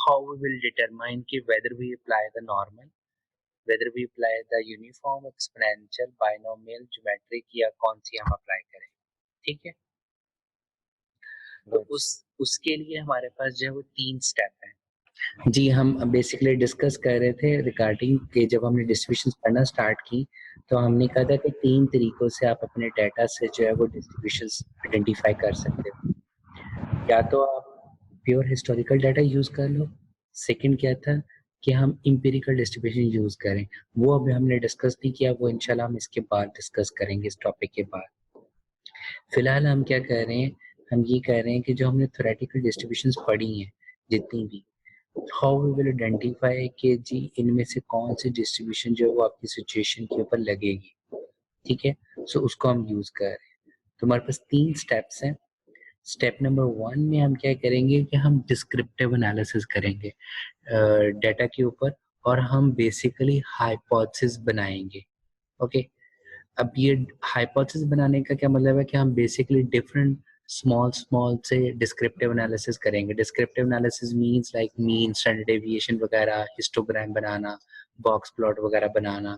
how we will determine कि whether we apply the normal, whether we apply the uniform, exponential, binomial, geometric या कौन सी हम apply करें, ठीक है। तो Right. उसके लिए हमारे पास जो है वो 3 स्टेप हैं। जी, हम बेसिकली डिस्कस कर रहे थे रिगार्डिंग कि जब हमने डिस्ट्रीब्यूशंस पढ़ना स्टार्ट की, तो हमने कहा था कि 3 तरीकों से आप अपने डेटा से जो है वो डिस्ट्रीब्यूशंस आइडेंटिफाई कर सकते हो। या तो आप प्योर हिस्टोरिकल डाटा यूज़ कर लो, सेकंड क्या था कि हम एम्पिरिकल डिस्ट्रीब्यूशन यूज़ करें। वो अभी हमने डिस्कस नहीं किया, वो इंशाल्लाह हम इसके बाद डिस्कस करेंगे इस टॉपिक के बाद। फिलहाल हम क्या कर रहे हैं, हम ये कह रहे हैं कि जो हमने थ्योरेटिकल डिस्ट्रीब्यूशंस पढ़ी हैं जितनी भी, हाउ वी विल आइडेंटिफाई कि जी इनमें से कौन सी डिस्ट्रीब्यूशन जो है वो आपकी सिचुएशन के ऊपर लगेगी, ठीक है। सो उसको हम यूज़ कर रहे हैं। तो हमारे पास 3 स्टेप्स हैं। स्टेप नंबर 1 में हम क्या करेंगे कि हम डिस्क्रिप्टिव एनालिसिस करेंगे डाटा के ऊपर, और हम बेसिकली हाइपोथेसिस बनाएंगे। ओके, अब ये हाइपोथेसिस बनाने का क्या मतलब है कि हम बेसिकली डिफरेंट स्मॉल स्मॉल से डिस्क्रिप्टिव एनालिसिस करेंगे। Descriptive analysis means like mean, standard deviation वगैरह, हिस्टोग्राम बनाना, बॉक्स प्लॉट वगैरह बनाना,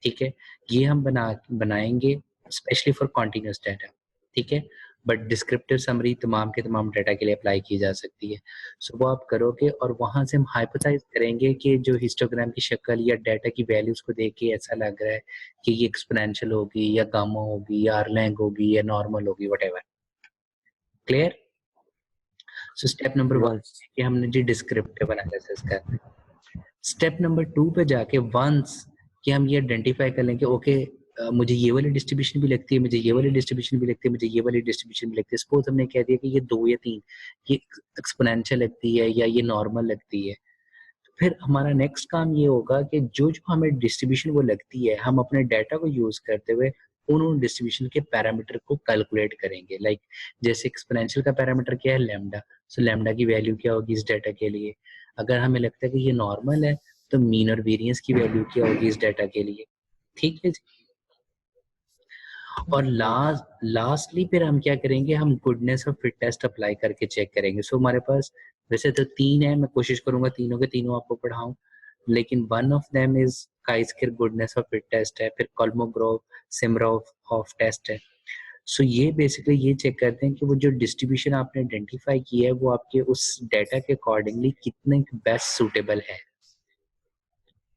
ठीक है। ये हम बनाएंगे स्पेशली फॉर कॉन्टिन्यूस डाटा, ठीक है। बट डिस्क्रिप्टिव समरी तमाम के तमाम डाटा के लिए अप्लाई की जा सकती है। सो वो आप करोगे और वहां से हम हाइपोथेसाइज करेंगे कि जो हिस्टोग्राम की शक्ल या डाटा की वैल्यूज को देख के ऐसा लग रहा है कि ये एक्सपोनेंशियल होगी या गामा होगी या अरलैंग होगी या नॉर्मल होगी, whatever. Clear? So step number 1 Right. कि हमने जी डिस्क्रिप्टिव एनालिसिस करना है। स्टेप नंबर 2 पे जाके वंस कि हम ये आइडेंटिफाई कर लें कि ओके मुझे ये वाली डिस्ट्रीब्यूशन भी लगती है, मुझे ये वाली डिस्ट्रीब्यूशन भी लगती है, मुझे ये वाली डिस्ट्रीब्यूशन भी लगती है। सपोज हमने कह दिया कि ये 2 या 3 ये एक्सपोनेंशियल लगती है या ये नॉर्मल लगती है। फिर हमारा नेक्स्ट काम ये होगा कि जो-जो हमें डिस्ट्रीब्यूशन वो लगती है, हम अपने डाटा को यूज़ करते हुए उन डिस्ट्रीब्यूशन के पैरामीटर को कैलकुलेट करेंगे। लाइक जैसे एक्सपोनेंशियल का पैरामीटर क्या है? लैम्ब्डा। सो लैम्ब्डा की वैल्यू क्या होगी इस डाटा के लिए? अगर हमें लगता है कि ये नॉर्मल है, तो मीन और वेरिएंस की वैल्यू क्या होगी इस डाटा के लिए? ठीक है जी। और Right. लास्टली फिर हम क्या करेंगे, हम गुडनेस और फिट टेस्ट अप्लाई करके चेक करेंगे। सो हमारे पास वैसे तो 3 है, मैं कोशिश करूँगा तीनों के तीनों आपको पढ़ाऊँ, लेकिन one of them is chi square goodness और फिट टेस्ट है, फिर कोलमोग्रोव सिमरोव ऑफ टेस्ट है। सो ये बेसिकली ये चेक करते हैं कि वो जो डिस्ट्रीब्यूशन आपने आइडेंटिफाई की है, वो आपके उस डाटा के अकॉर्डिंगली कितने बेस्ट सूटेबल है।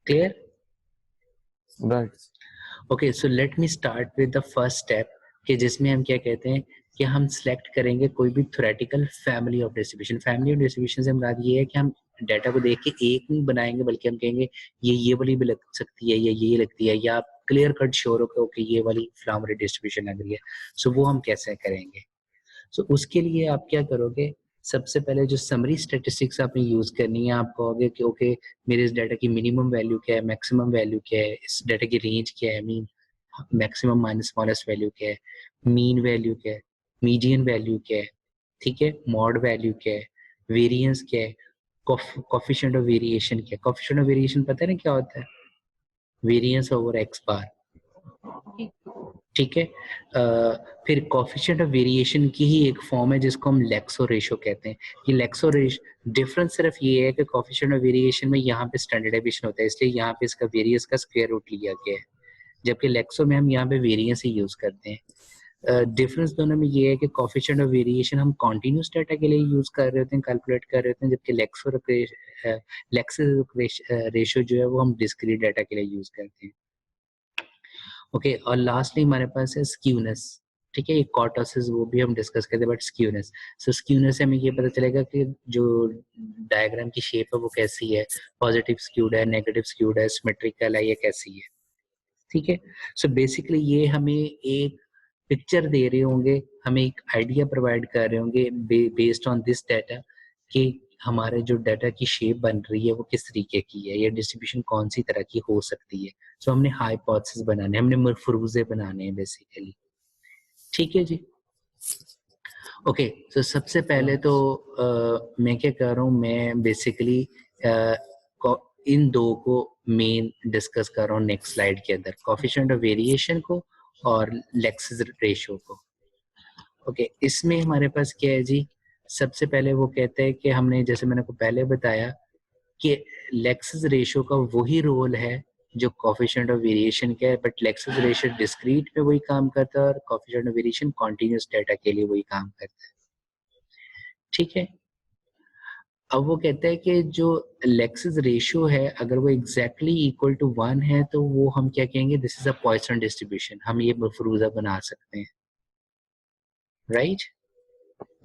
Clear? Right. Okay, so let me start with the first step कि जिसमें हम क्या कहते हैं कि हम सिलेक्ट करेंगे कोई भी theoretical family of distribution. Family of distribution से मुराद ये है कि हम डाटा को देख के एक नहीं बनाएंगे, बल्कि हम कहेंगे ये वाली भी लग सकती है या ये लगती है, या आप क्लियर कट श्योर हो कि ओके ये वाली फलां वाली डिस्ट्रीब्यूशन लग रही है। सो वो हम कैसे करेंगे? सो उसके लिए आप क्या करोगे, सबसे पहले जो समरी स्टैटिस्टिक्स आपने यूज़ करनी है, आप कहोगे कि ओके मेरे इस डाटा की मिनिमम वैल्यू क्या है, मैक्सिमम वैल्यू क्या है, इस डाटा की रेंज क्या है, mean maximum minus smallest value क्या है, मीन वैल्यू क्या है, मीडियन वैल्यू क्या है, ठीक है, मॉड वैल्यू क्या है, वेरिएंस क्या है, कोएफिशिएंट ऑफ वेरिएशन क्या है। कोएफिशिएंट ऑफ वेरिएशन पता है ना क्या होता है? वेरिएंस ओवर एक्स बार, ठीक है। फिर कोएफिशिएंट ऑफ वेरिएशन की ही एक फॉर्म है जिसको हम लेक्सो रेशो कहते हैं। ये लेक्सो रेशो डिफरेंस सिर्फ ये है कि कोएफिशिएंट ऑफ वेरिएशन में यहाँ पे स्टैंडर्ड डेविएशन होता है, इसलिए यहाँ पे इसका वेरिएंस का स्क्वायर रूट लिया गया है, जबकि लेक्सो में हम यहाँ पे वेरिएंस ही यूज करते हैं। डिफरेंस दोनों में ये है कि कोएफिशिएंट ऑफ वेरिएशन हम कॉन्टिन्यूस डाटा के लिए यूज कर रहे होते हैं, कैलकुलेट कर रहे होते हैं, जबकि लेक्सो रेशो जो है वो हम डिस्क्रीट डाटा के लिए यूज करते हैं। ओके, और लास्टली हमारे पास है स्क्यूनेस, ठीक है। ये कॉर्टोसिस वो भी हम डिस्कस करते हैं, बट स्क्यूनेस, सो स्क्यूनेस से हमें ये पता चलेगा कि जो डायग्राम की शेप है वो कैसी है, पॉजिटिव स्क्यूड है, नेगेटिव स्क्यूड है, सिमेट्रिकल है, ये कैसी है, ठीक है। सो बेसिकली ये हमें एक पिक्चर दे रहे होंगे, हमें एक आइडिया प्रोवाइड कर रहे होंगे बेस्ड ऑन दिस डाटा कि हमारे जो डाटा की शेप बन रही है वो किस तरीके की है, या डिस्ट्रीब्यूशन कौन सी तरह की हो सकती है। सो हमने हाइपोथेसिस बनाने, हमने मफरूजे बनाने हैं बेसिकली, ठीक है जी। ओके, तो सबसे पहले तो Right. मैं क्या कर रहा हूँ, मैं बेसिकली इन दो को मेन डिस्कस कर रहा हूँ नेक्स्ट स्लाइड के अंदर, कोएफिशिएंट ऑफ वेरिएशन को और लेक्सिस रेशो को। ओके, इसमें हमारे पास क्या है जी, सबसे पहले वो कहते हैं कि हमने, जैसे मैंने को पहले बताया कि लेक्सिस रेशियो का वही रोल है जो कोफिशिएंट ऑफ वेरिएशन का है, बट लेक्सिस रेशियो डिस्क्रीट में वही काम करता है और coefficient of variation continuous data के लिए वही काम करता है। ठीक है, अब वो कहता है कि जो लेक्सिस रेशियो है अगर वो एग्जैक्टली इक्वल टू 1 है तो वो हम क्या कहेंगे, this is a Poisson distribution, हम ये मफरूजा बना सकते हैं, राइट?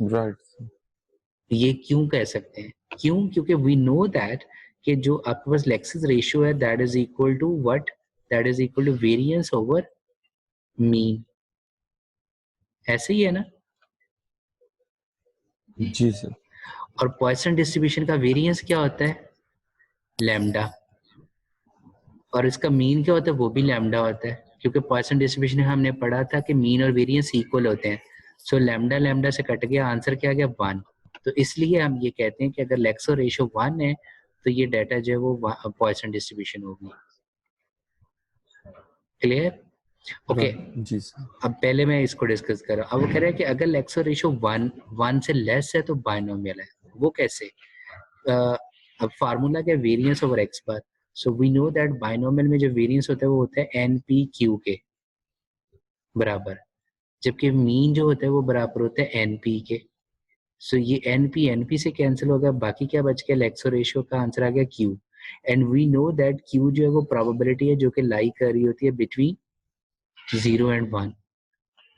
right, ये क्यों कह सकते हैं? क्यों? क्योंकि वी नो दैट कि जो आपके पास लेक्सिस रेशियो है that is equal to what, that is equal to variance over mean, ऐसे ही है ना? जी सर, और पॉइसन डिस्ट्रीब्यूशन का वेरिएंस क्या होता है? लैम्डा, और इसका मीन क्या होता है? वो भी लैम्डा होता है, क्योंकि पॉइसन डिस्ट्रीब्यूशन में हमने पढ़ा था कि मीन और वेरिएंस इक्वल होते हैं। सो लैम्डा लैम्डा से कट गया, आंसर क्या आ गया? 1। तो इसलिए हम ये कहते हैं कि अगर लेक्सो रेशियो 1 है तो ये डाटा जो है वो पॉइसन डिस्ट्रीब्यूशन होगी। क्लियर? ओके, right, जी सर, अब पहले मैं इसको डिस्कस कर रहा हूँ। अब वो कह रहा है कि अगर लेक्सो रेशियो 1 से लेस है तो बाइनोमियल है। वो कैसे? अब फार्मूला क्या? Variance over x bar. So we know that binomial में जो वेरिएंस होता है वो होता है एन पी क्यू के बराबर, जबकि मीन जो होता है वो बराबर होता है एन पी के। सो ये एन पी से कैंसिल हो गया, बाकी क्या बच गया? लेक्सो रेशियो का आंसर आ गया Q. And we know that Q जो है वो प्रोबेबिलिटी है जो कि लाई कर रही होती है between 0 and 1,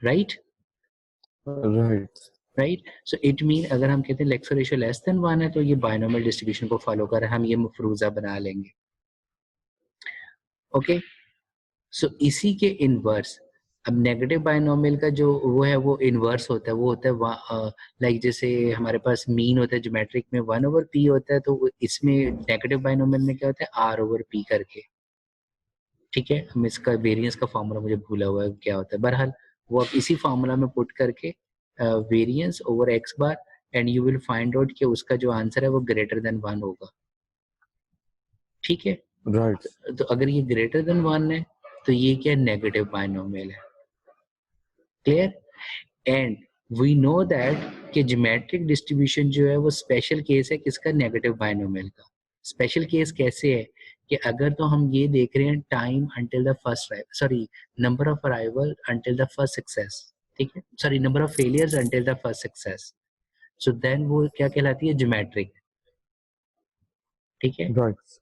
right? right, right, so it mean अगर हम कहते हैं लेक्सो रेशियो लेस देन 1 है तो ये बाइनोमियल डिस्ट्रीब्यूशन को फॉलो कर रहा है, हम ये मफरूजा बना लेंगे। ओके, सो इसी के इनवर्स, अब नेगेटिव बाइनोमियल का जो वो है वो इनवर्स होता है, वो होता है लाइक जैसे हमारे पास मीन होता है ज्योमेट्रिक में 1 ओवर पी होता है, तो इसमें नेगेटिव बाइनोमियल में क्या होता है? आर ओवर पी करके। ठीक है, हम इसका वेरिएंस का फॉर्मूला मुझे भूला हुआ है क्या होता है, बहरहाल वो आप इसी फॉर्मूला में पुट करके variance over x bar and you will find out कि उसका जो आंसर है वो ग्रेटर देन 1 होगा। ठीक है, right, तो अगर ये ग्रेटर देन 1 है तो ये क्या? नेगेटिव बाइनोमियल है। Clear? And we know that कि ज्योमेट्रिक डिस्ट्रीब्यूशन जो है वो स्पेशल केस है किसका? नेगेटिव बाइनोमियल का। स्पेशल केस कैसे है कि अगर तो हम ये देख रहे हैं time until the first sorry number of arrival until the first success, ठीक है, sorry number of failures until the first success, so then वो क्या कहलाती है? ज्योमेट्रिक। ठीक है, right,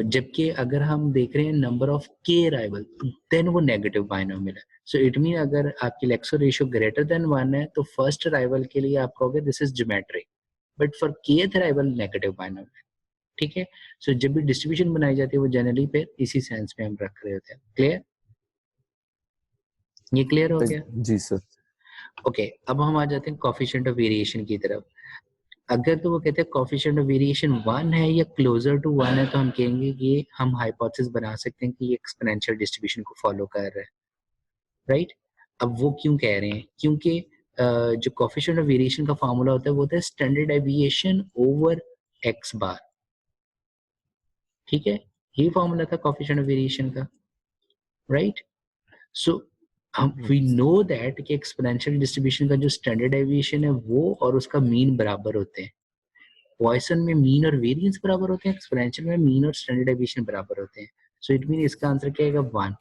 जबकि अगर हम देख रहे हैं नंबर ऑफ के अराइवल देन वो नेगेटिव बाइनोमियल है। सो इट मीन अगर आपकी लेक्सो रेशियो ग्रेटर देन 1 है तो फर्स्ट अराइवल के लिए आप कहोगे this is geometric, but for kth arrival negative binomial. ठीक है, सो जब भी डिस्ट्रीब्यूशन बनाई जाती है वो जनरली पे इसी सेंस में हम रख रहे होते हैं। क्लियर? ये क्लियर हो गया? जी सर, ओके, अब हम आ जाते हैं कोफिशिएंट ऑफ वेरिएशन की तरफ। अगर तो वो कहते हैं कोफिशिएंट ऑफ वेरिएशन 1 है या क्लोजर टू 1 है तो हम कहेंगे कि हम हाइपोथेसिस बना सकते हैं कि ये एक्सपोनेंशियल डिस्ट्रीब्यूशन को फॉलो कर रहा है, राइट? अब वो क्यों कह रहे हैं? क्योंकि जो कोफिशिएंट ऑफ वेरिएशन का फार्मूला होता है वो होता है स्टैंडर्ड डेविएशन ओवर एक्स बार। ठीक है, ये फार्मूला था कोफिशिएंट ऑफ वेरिएशन का, राइट? सो हम वी नो दैट कि एक्सपोनेंशियल डिस्ट्रीब्यूशन का जो स्टैंडर्ड डेविएशन है वो और उसका मीन बराबर होते हैं। पॉइसन में मीन और वेरिएंस बराबर होते हैं, एक्सपोनेंशियल में मीन और स्टैंडर्ड डेविएशन बराबर होते हैं। सो इट मीन इसका आंसर क्या आएगा? 1।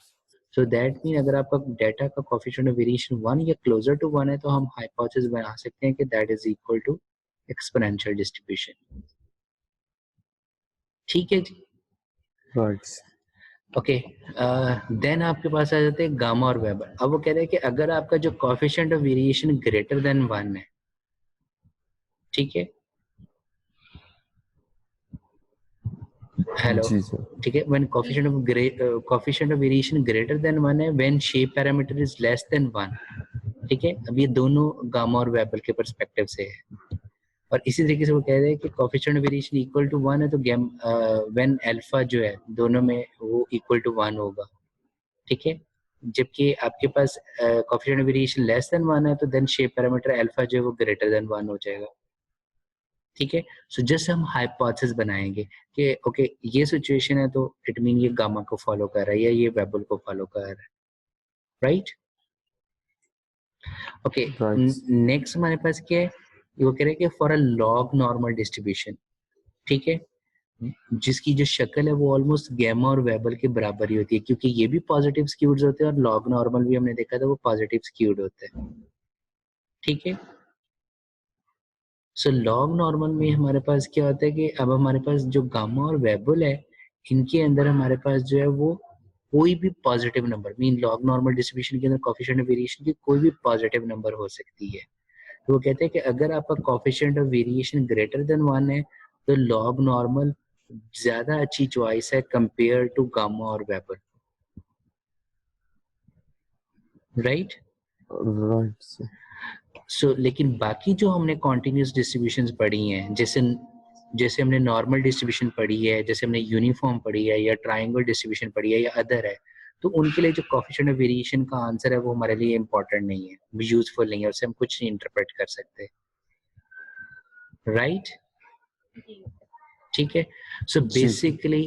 सो दैट मीन अगर आपका डाटा का कोएफिशिएंट ऑफ वेरिएशन 1 या क्लोजर टू 1 है तो हम हाइपोथेसिस बना सकते हैं कि that is equal to exponential distribution. ठीक है जी, right, ओके। देन आपके पास आ जाते हैं गामा और वेबर। अब वो कह रहे हैं कि अगर आपका जो coefficient of variation greater than 1 है, ठीक है, हेलो, जी सर, ठीक है, when coefficient of variation greater than 1 है, when shape parameter is less than 1। ठीक है, अब ये दोनों गामा और वेबर के पर्सपेक्टिव से है, और इसी तरीके से वो कह रहे हैं कि coefficient of variation equal to 1 है तो व्हेन अल्फा जो है दोनों में वो इक्वल टू 1 होगा। ठीक है, जबकि आपके पास coefficient of variation less than 1 है तो देन शेप पैरामीटर अल्फा जो है वो ग्रेटर देन 1 हो जाएगा। ठीक है, सो जस्ट हम हाइपोथेसिस बनाएंगे कि ओके ये सिचुएशन है तो इट मीन ये गामा को फॉलो कर रहा है या ये वेबल को फॉलो कर रहा है, राइट? ओके, right, नेक्स्ट हमारे पास क्या है? वो कह रहे हैं कि for a log normal distribution, ठीक है, जिसकी जो शक्ल है वो ऑलमोस्ट गैमा और वेबल के बराबर ही होती है, क्योंकि ये भी पॉजिटिव स्क्यूड होते हैं और लॉग नॉर्मल भी हमने देखा था वो पॉजिटिव स्क्यूड होते हैं। ठीक है, सो लॉग नॉर्मल में हमारे पास क्या होता है कि अब हमारे पास जो गामा और वेबल है, इनके अंदर हमारे पास जो है वो कोई भी positive number, mean log normal distribution के अंदर कोएफिशिएंट ऑफ वेरिएशन की कोई भी पॉजिटिव नंबर हो सकती है। तो वो कहते हैं कि अगर आपका coefficient of variation greater than 1 है तो लॉग नॉर्मल ज्यादा अच्छी चॉइस है कंपेयर टू गामा और Weibull, right? Right sir. So लेकिन बाकी जो हमने कॉन्टिन्यूस डिस्ट्रीब्यूशंस पढ़ी हैं, जैसे जैसे हमने नॉर्मल डिस्ट्रीब्यूशन पढ़ी है, जैसे हमने यूनिफॉर्म पढ़ी है, या ट्राइंगल डिस्ट्रीब्यूशन पढ़ी है, या अदर है, तो उनके लिए जो कोएफिशिएंट ऑफ वेरिएशन का आंसर है वो हमारे लिए इंपॉर्टेंट नहीं है, यूजफुल नहीं है, उससे हम कुछ नहीं इंटरप्रेट कर सकते, राइट? ठीक है, सो जी सर। बेसिकली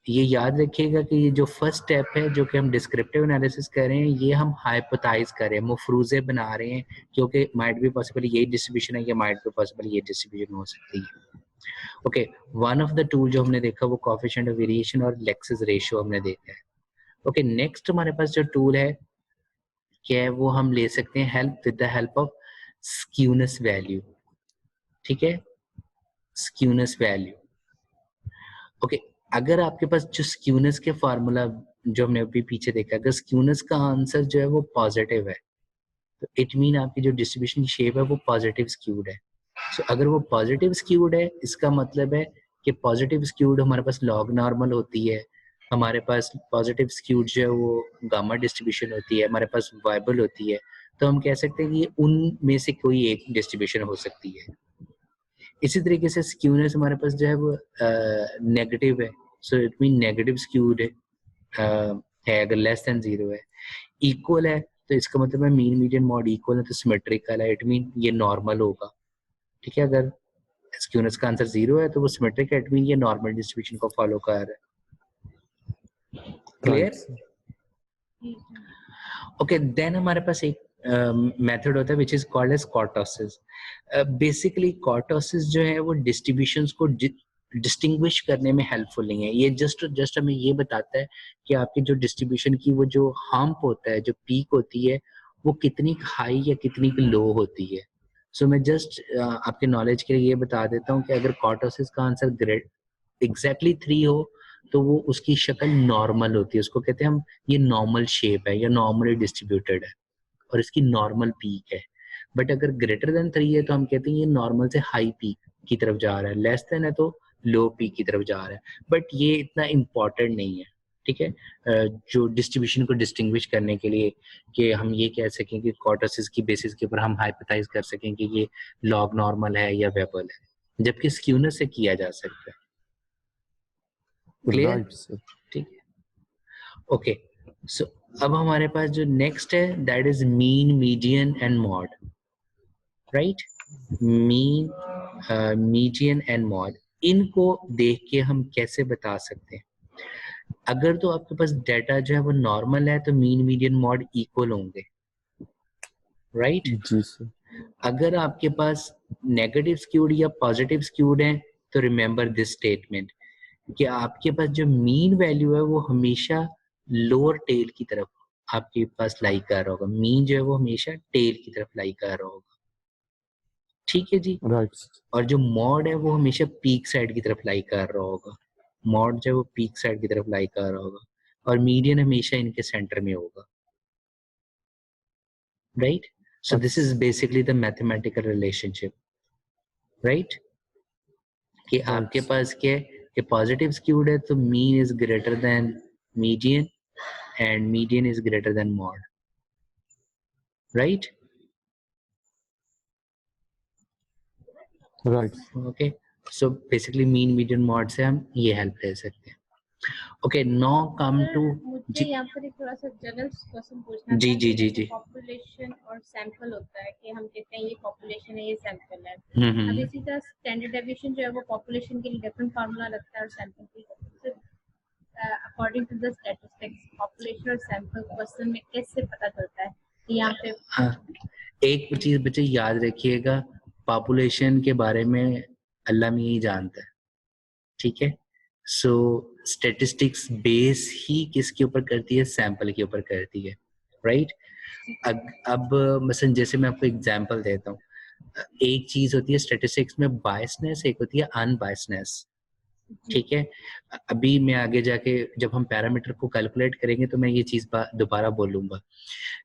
ये याद रखिएगा कि ये जो फर्स्ट स्टेप है जो कि हम डिस्क्रिप्टिव एनालिसिस कर रहे हैं, ये हम हाइपोथेसाइज कर रहे हैं, मफरूजे बना रहे हैं, क्योंकि माइट बी पॉसिबल यही डिस्ट्रीब्यूशन है या माइट बी पॉसिबल ये डिस्ट्रीब्यूशन हो सकती है। Okay, one of the tool जो हमने देखा वो कोएफिशिएंट ऑफ वेरिएशन और लेक्सिस रेशियो हमने देखा है। ओके, नेक्स्ट हमारे पास जो टूल है क्या है, वो हम ले सकते हैं help with the help of skewness value. ठीक है, स्क्यूनेस वैल्यू। ओके, अगर आपके पास जो स्क्यूनेस के फार्मूला जो हमने अभी पीछे देखा, अगर स्क्यूनेस का आंसर जो है वो पॉजिटिव है तो इट मीन आपकी जो डिस्ट्रीब्यूशन शेप है वो पॉजिटिव स्क्यूड है। सो अगर वो पॉजिटिव स्क्यूड है, इसका मतलब है कि पॉजिटिव स्क्यूड हमारे पास लॉग नॉर्मल होती है, हमारे पास पॉजिटिव स्क्यूड जो है वो गामा डिस्ट्रीब्यूशन होती है, हमारे पास वाइबल होती है, तो हम कह सकते हैं कि उनमें से कोई एक डिस्ट्रीब्यूशन हो सकती है। इसी तरीके से स्क्यूनेस हमारे पास जो है वो नेगेटिव है, so it mean negative skewed है अगर लेस देन 0 है। इक्वल है तो इसका मतलब है मीन मीडियन मॉड इक्वल है तो सिमेट्रिकल है, इट मीन ये नॉर्मल होगा। ठीक है, अगर स्क्यूनेस का आंसर 0 है तो वो सिमेट्रिक है, इट मीन ये नॉर्मल डिस्ट्रीब्यूशन को फॉलो कर रहा है। क्लियर? ओके, देन हमारे पास एक मेथड होता है which is called as kurtosis. Basically kurtosis जो है वो डिस्ट्रीब्यूशंस को डिस्टिंग्विश करने में हेल्पफुल नहीं है, ये जस्ट हमें ये बताता है कि आपकी जो डिस्ट्रीब्यूशन की वो जो हम्प होता है, जो पीक होती है, वो कितनी हाई या कितनी लो होती है। सो मैं जस्ट आपके नॉलेज के लिए ये बता देता हूँ कि अगर कॉर्टोसिस का आंसर ग्रेड एग्जैक्टली 3 हो तो वो उसकी शक्ल नॉर्मल होती है, उसको कहते हैं हम ये नॉर्मल शेप है या नॉर्मली डिस्ट्रीब्यूटेड है और इसकी नॉर्मल पीक है। बट अगर ग्रेटर देन 3 है तो हम कहते हैं ये नॉर्मल से हाई पीक की तरफ जा रहा है, लेस देन है तो लो पीक की तरफ जा रहा है, बट ये इतना इम्पोर्टेंट नहीं है। ठीक है, जो डिस्ट्रीब्यूशन को डिस्टिंग्विश करने के लिए कि हम ये कह सकें कि कॉर्टोसिस की बेसिस के ऊपर हम हाइपोथेसाइज कर सकें कि ये लॉग नॉर्मल है या वेबल है, जबकि स्क्यूनेस से किया जा सकता है। क्लियर? Right sir. ठीक है, ओके, सो अब हमारे पास जो नेक्स्ट है that is mean median and mod, right? Mean, median and mod, इनको देख के हम कैसे बता सकते हैं? अगर तो आपके पास डाटा जो है वो नॉर्मल है तो मीन मीडियन मॉड इक्वल होंगे, राइट? जी सर। अगर आपके पास नेगेटिव स्क्यूड या पॉजिटिव स्क्यूड है तो रिमेंबर दिस स्टेटमेंट कि आपके पास जो मीन वैल्यू है वो हमेशा लोअर टेल की तरफ आपके पास लाई कर रहा होगा, मीन जो है वो हमेशा टेल की तरफ लाई कर रहा होगा। ठीक है जी, राइट सर। और जो मॉड है वो हमेशा पीक साइड की तरफ लाई कर रहा होगा, मॉड जो है वो पीक साइड की तरफ लाई कर रहा होगा, और मीडियन हमेशा इनके सेंटर में होगा, right? So this is basically the mathematical relationship, right? कि आपके राइट पास क्या है कि पॉजिटिव स्क्यूड है तो mean is greater than median and median is greater than mod, right? Right. Okay, so basically mean median mod से हम ये हेल्प ले सकते हैं। Okay, now come to मुझे यहाँ पर एक थोड़ा सा जनरल क्वेश्चन पूछना जी था जी कि जी जैसे जी पॉपुलेशन और सैंपल होता है कि हम कहते हैं ये पॉपुलेशन है ये सैंपल है। हम्म अब इसी तरह स्टैंडर्ड डेविएशन जो है वो पॉपुलेशन के लिए डिफरेंट फार्मूला लगता है और सैंपल के लिए according to the statistics population और सैंपल क्वेश्चन में कैसे पता चलता है कि यहाँ पे हाँ, एक चीज बच्चे याद रखिएगा, पॉपुलेशन के बारे में अल्लाह में ही जानता है, ठीक है? सो स्टैटिस्टिक्स बेस ही किसके ऊपर करती है, सैंपल के ऊपर करती है, राइट। अब मसलन जैसे मैं आपको एग्जांपल देता हूँ, एक चीज होती है स्टैटिस्टिक्स में बायसनेस, एक होती है अनबायसनेस, ठीक है। अभी मैं आगे जाके जब हम पैरामीटर को कैलकुलेट करेंगे तो मैं ये चीज दोबारा बोलूंगा,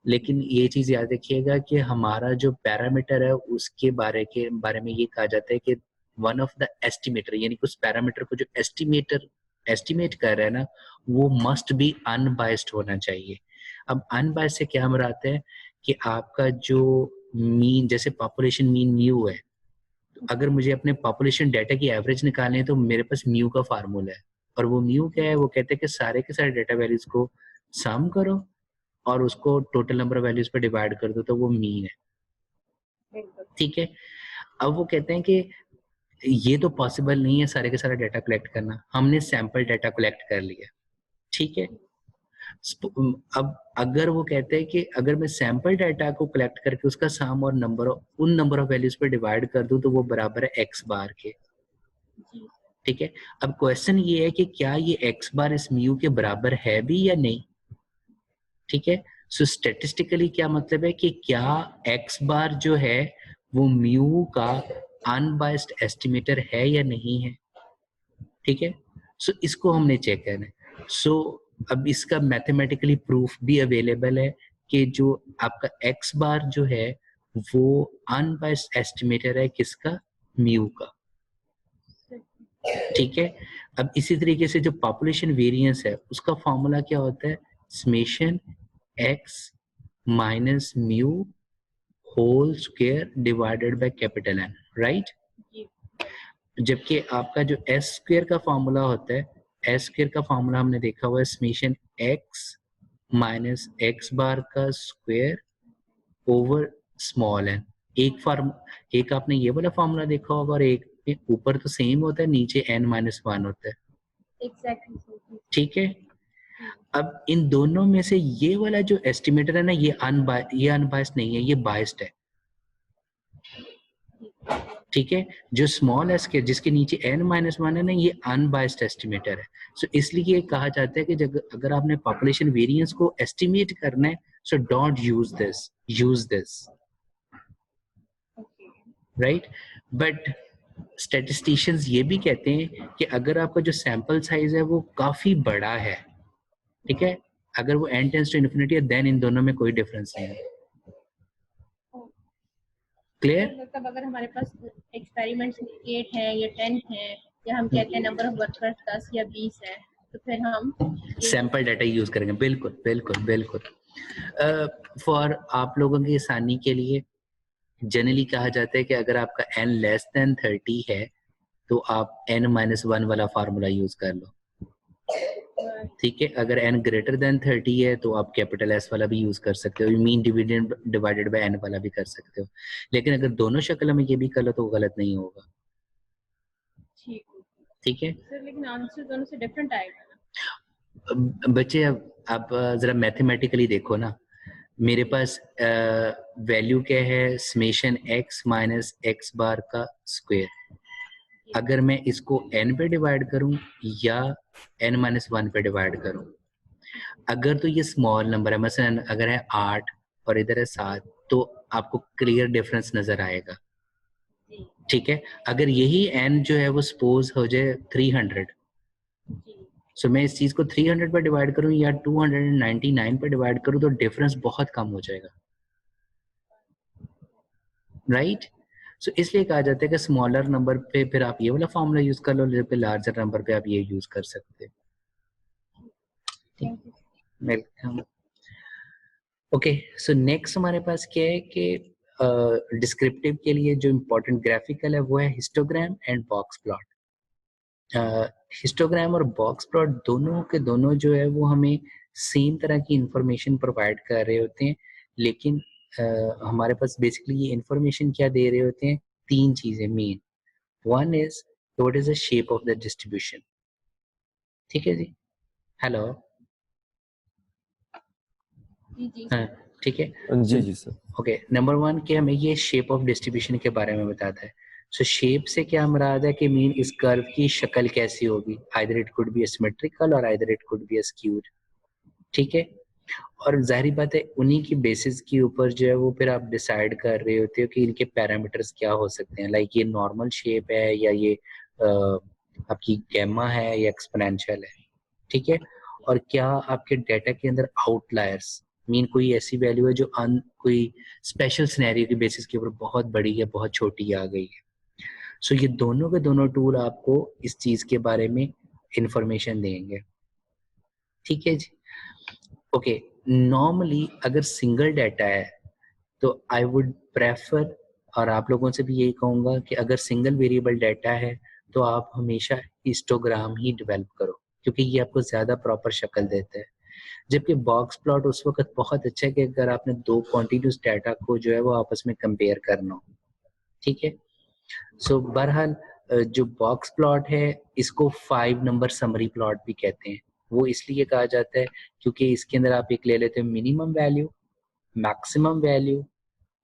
लेकिन ये चीज याद रखिएगा कि हमारा जो पैरामीटर है उसके बारे में ये कहा जाता है कि वन ऑफ द एस्टिमेटर, यानी उस पैरामीटर को जो एस्टिमेट कर रहा है ना, वो मस्ट बी अनबायस्ड होना चाहिए। अब अनबायस्ड से क्या मराते हैं कि आपका जो मीन, जैसे पॉपुलेशन मीन म्यू है, तो अगर मुझे अपने पॉपुलेशन डाटा की एवरेज निकालनी है तो मेरे पास म्यू का फार्मूला है, और वो म्यू क्या है, वो कहते हैं कि सारे के सारे डाटा वैल्यूज को सम करो और उसको टोटल नंबर ऑफ वैल्यूज पे डिवाइड कर दो, तो वो मीन है, ठीक है। अब वो कहते हैं कि ये तो पॉसिबल नहीं है सारे के सारे डाटा कलेक्ट करना, हमने सैंपल डाटा कलेक्ट कर लिया, ठीक है। अब अगर वो कहते हैं कि अगर मैं सैंपल डाटा को कलेक्ट करके उसका सम और उन नंबर ऑफ वैल्यूज पे डिवाइड कर दूं तो वो बराबर है एक्स बार के, ठीक है। अब क्वेश्चन ये है कि क्या ये एक्स बार इस म्यू के बराबर है भी या नहीं, ठीक है। सो स्टैटिस्टिकली क्या मतलब है कि क्या एक्स बार जो है वो म्यू का अनबायस्ड एस्टिमेटर है या नहीं है, ठीक है। सो इसको हमने चेक करना है। सो अब इसका मैथमेटिकली प्रूफ भी अवेलेबल है कि जो आपका एक्स बार जो है वो अनबायस्ड एस्टिमेटर है किसका, म्यू का, ठीक है। अब इसी तरीके से जो पॉपुलेशन वेरिएंस है उसका फॉर्मूला क्या होता है, summation x minus mu whole square divided by capital N, right. जबकि आपका जो एस स्क्वायर का फॉर्मूला होता है, एस स्क्वायर का फॉर्मूला हमने देखा हुआ है समेशन एक्स माइनस एक्स बार का स्क्वायर ओवर स्मॉल एन। एक आपने ये वाला फॉर्मूला देखा होगा और एक ऊपर तो सेम होता है, नीचे n माइनस वन होता है, ठीक है। अब इन दोनों में से ये वाला जो एस्टिमेटर है ना, ये अनबायस्ड नहीं है, ये बायस्ड है, ठीक है। जो स्मॉल एस के जिसके नीचे n माइनस वन है ना, ये अनबायस्ड एस्टिमेटर है। सो इसलिए कहा जाता है कि अगर आपने पॉपुलेशन वेरिएंस को एस्टिमेट करना है, so don't use this, right. But statisticians ये भी कहते हैं कि अगर आपका जो सैंपल साइज है वो काफी बड़ा है, ठीक है, अगर वो n टेंड्स टू इन्फिनिटी है, देन इन दोनों में कोई डिफरेंस नहीं है, क्लियर। मतलब अगर हमारे पास एक्सपेरिमेंट्स 8 है या 10 है, या हम कहते हैं नंबर ऑफ वर्कर्स 10 या 20 है, तो फिर हम सैंपल डाटा यूज करेंगे, बिल्कुल बिल्कुल बिल्कुल। फॉर आप लोगों की आसानी के लिए जनरली कहा जाता है कि अगर आपका n लेस देन 30 है तो आप n माइनस वन वाला फार्मूला यूज कर लो, ठीक है। अगर n ग्रेटर देन 30 है तो आप कैपिटल S वाला भी यूज कर सकते हो, mean dividend divided by n वाला भी कर सकते हो, लेकिन अगर दोनों शक्ल में ये भी कर लो तो गलत नहीं होगा, ठीक है। सर लेकिन आंसर दोनों से डिफरेंट आएगा ना। बच्चे अब आप जरा मैथमेटिकली देखो ना, मेरे पास वैल्यू क्या है, समेशन x माइनस एक्स बार का स्क्वायर, अगर मैं इसको n पे डिवाइड करूं या n माइनस वन पे डिवाइड करूं, अगर तो ये स्मॉल नंबर है, मसलन अगर है 8 और इधर है 7, तो आपको क्लियर डिफरेंस नजर आएगा, ठीक है। अगर यही n जो है वो सपोज हो जाए 300, सो मैं इस चीज को 300 पे डिवाइड करूं या 299 पे डिवाइड करूं तो डिफरेंस बहुत कम हो जाएगा, राइट। सो इसलिए कहा जाता है कि स्मॉलर नंबर पे फिर आप ये वाला फॉर्मूला यूज कर लो, जबकि लार्जर नंबर पे आप ये यूज कर सकते हैं, वेलकम। ओके, सो नेक्स्ट हमारे पास क्या है कि डिस्क्रिप्टिव के लिए जो इम्पोर्टेंट ग्राफिकल है वो है histogram and box plot. Histogram और बॉक्स प्लॉट दोनों के दोनों जो है वो हमें सेम तरह की इंफॉर्मेशन प्रोवाइड कर रहे होते हैं, लेकिन हमारे पास बेसिकली ये इंफॉर्मेशन क्या दे रहे होते हैं, तीन चीजें main. One is what is the shape of the distribution, ठीक है जी, हेलो, हाँ ठीक है जी जी सर। ओके। नंबर वन क्या हमें ये शेप ऑफ डिस्ट्रीब्यूशन के बारे में बताता है। सो शेप से क्या मुराद है कि मीन इस कर्व की शक्ल कैसी होगी, either it could be symmetrical or either it could be skewed, ठीक है। और जाहिर बात है उन्हीं की बेसिस के ऊपर जो है वो फिर आप डिसाइड कर रहे होते हो कि इनके पैरामीटर्स क्या हो सकते हैं, लाइक ये नॉर्मल शेप है या ये आपकी गैमा है या एक्सपोनेंशियल है, ठीक है। और क्या आपके डाटा के अंदर आउटलायर्स मीन कोई ऐसी वैल्यू है जो कोई स्पेशल सिनेरियो की बेसिस के ऊपर बहुत बड़ी या बहुत छोटी आ गई है। सो ये दोनों के दोनों टूल आपको इस चीज के बारे में इंफॉर्मेशन देंगे, ठीक है जी। ओके, नॉर्मली अगर सिंगल डाटा है तो आई वुड प्रेफर, और आप लोगों से भी यही कहूंगा कि अगर सिंगल वेरिएबल डाटा है तो आप हमेशा हिस्टोग्राम ही डेवलप करो, क्योंकि ये आपको ज्यादा प्रॉपर शक्ल देता है। जबकि बॉक्स प्लॉट उस वक्त बहुत अच्छा है कि अगर आपने दो कॉन्टिन्यूस डाटा को जो है वो आपस में कंपेयर करना हो, ठीक है। सो बहरहाल जो बॉक्स प्लॉट है इसको 5 नंबर समरी प्लॉट भी कहते हैं। वो इसलिए कहा जाता है क्योंकि इसके अंदर आप एक ले लेते हैं मिनिमम वैल्यू, मैक्सिमम वैल्यू,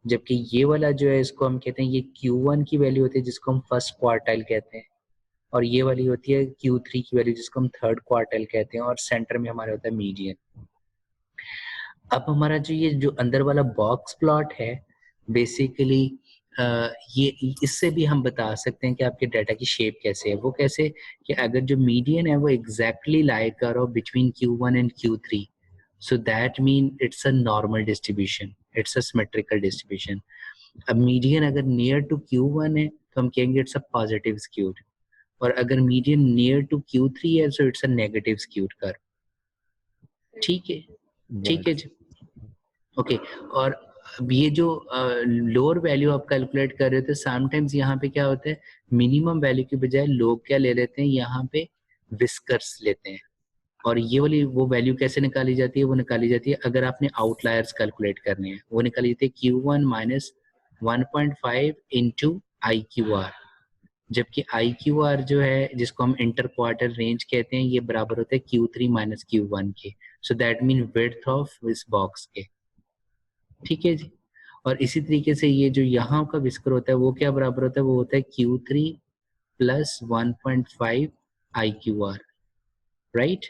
जबकि ये वाला जो है इसको हम कहते हैं ये Q1 की वैल्यू होती है जिसको हम फर्स्ट क्वार्टाइल कहते हैं, और ये वाली होती है Q3 की वैल्यू जिसको हम थर्ड क्वार्टाइल कहते हैं, और सेंटर में हमारा होता है मीडियन। अब हमारा जो ये जो अंदर वाला बॉक्स प्लॉट है बेसिकली ये इससे भी हम बता सकते हैं कि आपके डाटा की शेप कैसे है। वो कैसे कि अगर जो मीडियन है वो एग्जैक्टली लाई कर रहा हो between Q1 and Q3, so that mean it's a normal distribution, it's a symmetrical distribution. अब मीडियन अगर नियर टू Q1 है तो हम कहेंगे इट्स अ पॉजिटिव स्क्यूड, और अगर मीडियन नियर टू Q3 है तो it's a negative skewed curve, ठीक है, ठीक है जी। ओके, और अब ये जो लोअर वैल्यू आप कैलकुलेट कर रहे थे, समटाइम्स यहाँ पे क्या होता है मिनिमम वैल्यू की बजाय लोग क्या ले लेते हैं यहाँ पे विस्कर्स लेते हैं, और ये वाली वो वैल्यू कैसे निकाली जाती है, वो निकाली जाती है अगर आपने आउटलायर्स कैलकुलेट करने हैं, वो निकाली जाती है Q1 माइनस 1.5 इंटू IQR, जबकि IQR जो है जिसको हम इंटर क्वार्टर रेंज कहते हैं ये बराबर होता है Q3 माइनस Q1 के, सो दैट मीन विड्थ ऑफ इस बॉक्स के, ठीक है जी। और इसी तरीके से ये जो यहाँ का विस्कर होता है वो क्या बराबर होता है, वो होता है Q3 प्लस 1.5 IQR, राइट,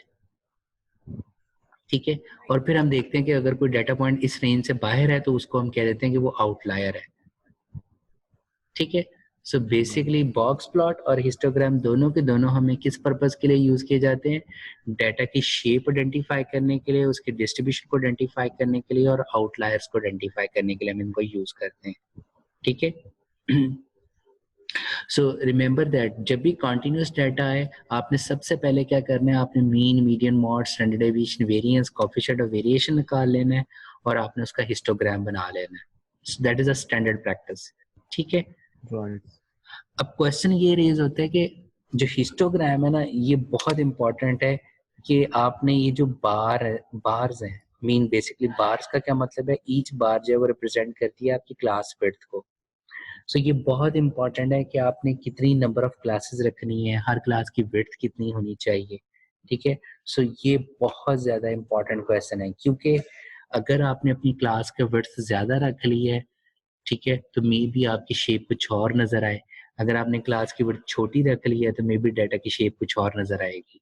ठीक है। और फिर हम देखते हैं कि अगर कोई डाटा पॉइंट इस रेंज से बाहर है तो उसको हम कह देते हैं कि वो आउटलायर है, ठीक है। सो बेसिकली बॉक्स प्लॉट और हिस्टोग्राम दोनों के दोनों हमें किस पर्पस के लिए यूज किए जाते हैं, डाटा की शेप आइडेंटिफाई करने के लिए, उसके डिस्ट्रीब्यूशन को आइडेंटिफाई करने के लिए, और आउटलायर्स को आइडेंटिफाई करने के लिए हम इनको यूज करते हैं, ठीक है। सो रिमेंबर दैट जब भी कॉन्टिन्यूस डाटा है आपने सबसे पहले क्या करना है, आपने mean, median, mod, standard deviation, variance, coefficient of variation निकाल लेना है और आपने उसका हिस्टोग्राम बना लेना है। That is a standard practice, ठीक है। Right. अब क्वेश्चन ये रेज होता है कि जो हिस्टोग्राम है ना ये बहुत इंपॉर्टेंट है कि आपने ये जो बार्स हैं, मीन बेसिकली बार्स का क्या मतलब है, ईच बार जो है वो रिप्रेजेंट करती है आपकी क्लास विड्थ को। सो ये बहुत इंपॉर्टेंट है कि आपने कितनी नंबर ऑफ क्लासेस रखनी है, हर क्लास की विड्थ कितनी होनी चाहिए, ठीक है। सो ये बहुत ज़्यादा इंपॉर्टेंट क्वेश्चन है, क्योंकि अगर आपने अपनी क्लास का विड्थ ज़्यादा रख ली है, ठीक है, तो मे बी आपकी शेप कुछ और नज़र आए। अगर आपने क्लास की विड्थ छोटी रख ली है तो मे बी डाटा की शेप कुछ और नज़र आएगी,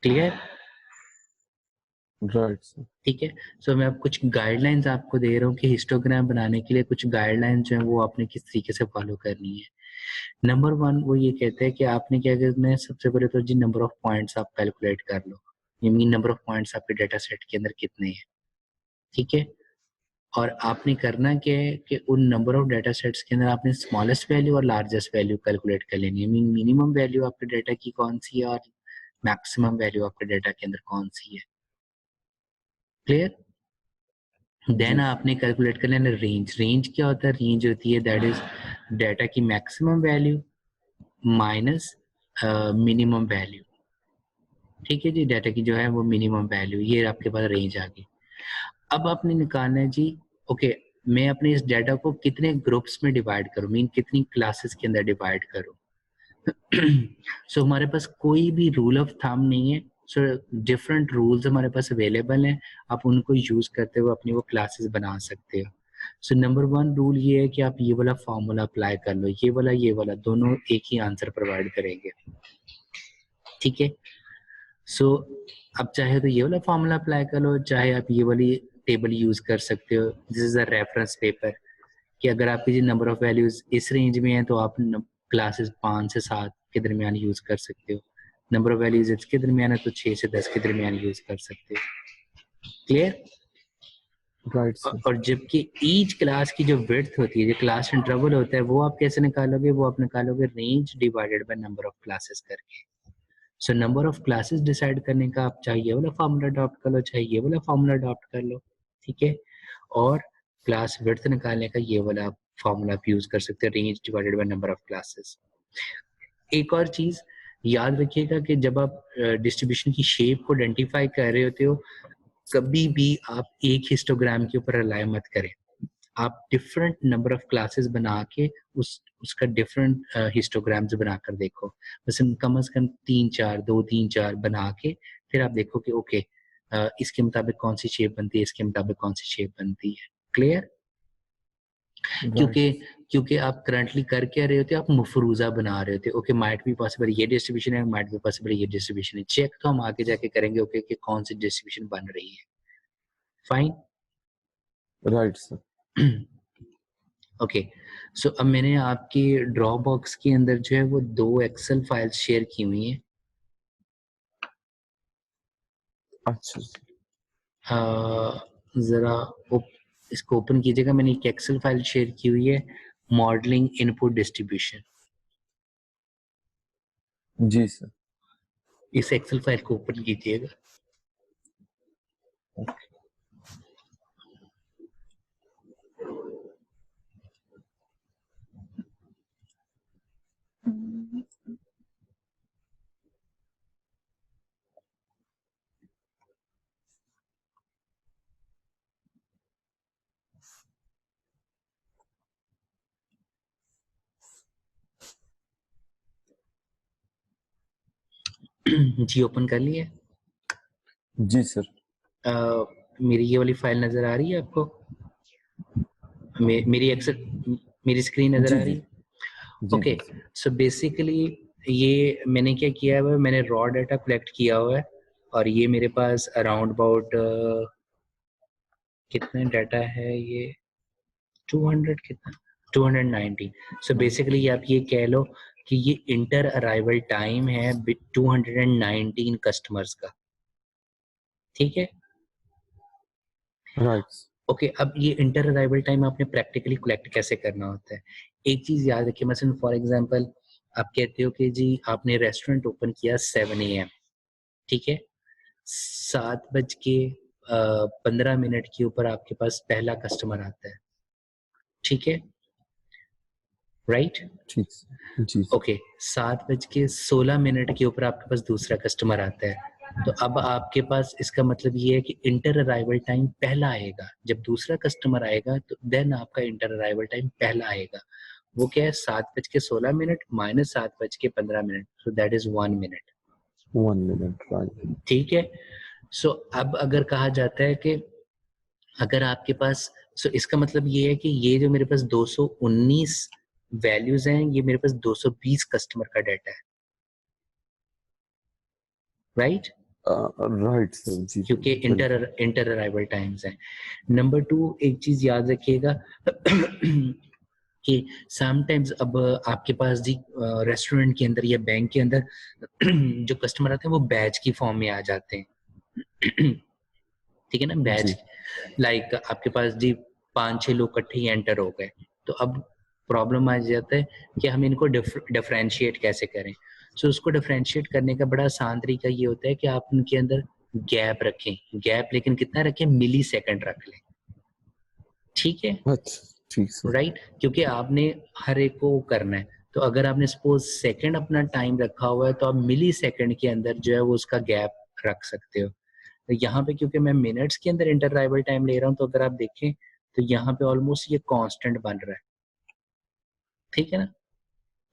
क्लियर, Right, sir. ठीक है। सो मैं अब कुछ गाइडलाइंस आपको दे रहा हूँ कि हिस्टोग्राम बनाने के लिए कुछ गाइडलाइंस जो है वो आपने किस तरीके से फॉलो करनी है। नंबर 1 वो ये कहते हैं कि आपने क्या करना है, सबसे पहले तो जी नंबर ऑफ पॉइंट्स आप कैलकुलेट कर लो, ये मीन नंबर ऑफ पॉइंट्स आपके डाटा सेट के अंदर कितने हैं, ठीक है। और आपने करना क्या है कि उन नंबर ऑफ डाटा सेट्स के अंदर आपने स्मॉलेस्ट वैल्यू और लार्जेस्ट वैल्यू कैलकुलेट कर लेनी है, मीन मिनिमम वैल्यू आपके डाटा की कौन सी है और मैक्सिमम वैल्यू आपके डाटा के अंदर कौन सी है, क्लियर। Then Yes. आपने कैलकुलेट कर लेना रेंज। रेंज क्या होता है, रेंज होती है दैट इज डाटा की maximum value minus minimum value, ठीक है जी, डाटा की जो है वो मिनिमम वैल्यू, ये आपके पास रेंज आ गई। अब आपने निकालना है जी, ओके मैं अपने इस डाटा को कितने ग्रुप्स में डिवाइड करूं, मीन कितनी क्लासेस के अंदर डिवाइड करूं। सो हमारे पास कोई भी रूल ऑफ थंब नहीं है, सो डिफरेंट रूल्स हमारे पास अवेलेबल हैं, आप उनको यूज करते हुए अपनी वो क्लासेस बना सकते हो। सो नंबर 1 रूल ये है कि आप ये वाला फॉर्मूला अप्लाई कर लो, ये वाला दोनों एक ही आंसर प्रोवाइड करेंगे, ठीक है। सो अब चाहे तो ये वाला फॉर्मूला अप्लाई कर लो, चाहे आप ये वाली टेबल यूज कर सकते हो। This is a reference paper कि अगर आपकी जो नंबर ऑफ वैल्यूज इस रेंज में है तो आप क्लासेस 5 से 7 के दरमियान यूज कर सकते हो, नंबर ऑफ वैल्यूज इसके दरमियान है तो 6 से 10 के दरमियान यूज कर सकते हो। क्लियर? Right, sir. और जबकि ईच क्लास की जो विड्थ होती है, जो क्लास इंटरवल होता है, वो आप कैसे निकालोगे? वो आप निकालोगे range divided by number of classes करके। So number of classes decide करने का आप चाहे ये वाला फार्मूला अडॉप्ट कर लो, चाहे ये वाला फार्मूला अडॉप्ट कर लो, ठीक है। और क्लास विड्थ निकालने का ये वाला फार्मूला आप यूज कर सकते हैं, range divided by number of classes. एक और चीज याद रखिएगा कि जब आप डिस्ट्रीब्यूशन की शेप को आइडेंटिफाई कर रहे होते हो, कभी भी आप एक हिस्टोग्राम के ऊपर रिलाई मत करें। आप डिफरेंट नंबर ऑफ क्लासेस बना के उसका डिफरेंट हिस्टोग्राम्स बनाकर देखो, बस कम से कम 3-4 2-3-4 बना के फिर आप देखो कि ओके इसके मुताबिक कौन सी शेप बनती है, इसके मुताबिक कौन सी शेप बनती है। क्लियर? Right. क्योंकि आप करंटली कर क्या रहे होते हो, आप मफरूजा बना रहे होते हो। ओके माइट बी पॉसिबल ये डिस्ट्रीब्यूशन है, माइट बी पॉसिबल ये डिस्ट्रीब्यूशन है। चेक तो हम आगे जाके करेंगे ओके कि कौन सी डिस्ट्रीब्यूशन बन रही है। Fine. Right, sir. Okay so अब मैंने आपकी ड्रॉप बॉक्स के अंदर जो है वो 2 एक्सेल फाइल्स शेयर की हुई हैं। अच्छा sir. ज़रा इसको ओपन कीजिएगा। मैंने एक एक्सेल फाइल शेयर की हुई है, मॉडलिंग इनपुट डिस्ट्रीब्यूशन। जी sir. इस एक्सेल फाइल को ओपन कीजिएगा। जी ओपन कर लिए? जी sir. मेरी ये वाली फाइल नजर आ रही है आपको? मेरी स्क्रीन नजर जी आ रही जी है? जी ओके जी सो बेसिकली ये मैंने क्या किया है, मैंने रॉ डाटा कलेक्ट किया हुआ है और ये मेरे पास अराउंड अबाउट कितने डाटा है ये 200 कितना 290। सो बेसिकली आप ये कह लो कि ये इंटर अराइवल टाइम है 219 कस्टमर्स का, ठीक है। Right. ओके अब ये इंटर अराइवल टाइम आपने प्रैक्टिकली कलेक्ट कैसे करना होता है? एक चीज याद रखिए, मसलन फॉर एग्जांपल आप कहते हो कि जी आपने रेस्टोरेंट ओपन किया 7 AM, ठीक है। 7:15 के ऊपर आपके पास पहला कस्टमर आता है, ठीक है, राइट? ठीक sir. जी sir. ओके 7:16 के ऊपर आपके पास दूसरा कस्टमर आता है। तो अब आपके पास इसका मतलब ये है कि इंटर अराइवल टाइम पहला आएगा, जब दूसरा कस्टमर आएगा तो देन आपका इंटर अराइवल टाइम पहला आएगा। वो क्या है 7:16 minus 7:15, so that is 1 minute, 1 minute. Right. ठीक है। सो अब अगर कहा जाता है कि अगर आपके पास इसका मतलब ये है कि ये जो मेरे पास 219 वैल्यूज हैं, ये मेरे पास 220 कस्टमर का डाटा है, राइट? Right sir. जी क्योंकि बिल्कुल. इंटर अराइवल टाइम्स हैं। नंबर 2 एक चीज याद रखिएगा कि समटाइम्स अब आपके पास जी रेस्टोरेंट के अंदर या बैंक के अंदर जो कस्टमर आते हैं वो बैच की फॉर्म में आ जाते हैं ठीक है ना, बैच जी. लाइक आपके पास जी 5-6 लोग इकट्ठे ही एंटर हो गए, तो अब प्रॉब्लम आ जाता है कि हम इनको डिफरेंशिएट कैसे करें। सो उसको डिफरेंशिएट करने का बड़ा आसान तरीका ये होता है कि आप उनके अंदर गैप रखें, गैप लेकिन कितना रखें, मिली सेकेंड रख लें, ठीक है, अच्छा ठीक sir. राइट? क्योंकि आपने हर एक को करना है, तो अगर आपने सपोज सेकंड अपना टाइम रखा हुआ है तो आप मिली सेकंड के अंदर जो है वो उसका गैप रख सकते हो। तो यहाँ पे क्योंकि मैं मिनट्स के अंदर इंटर अराइवल टाइम ले रहा हूँ, तो अगर आप देखें तो यहाँ पे ऑलमोस्ट ये कांस्टेंट बन रहा है, ठीक है ना।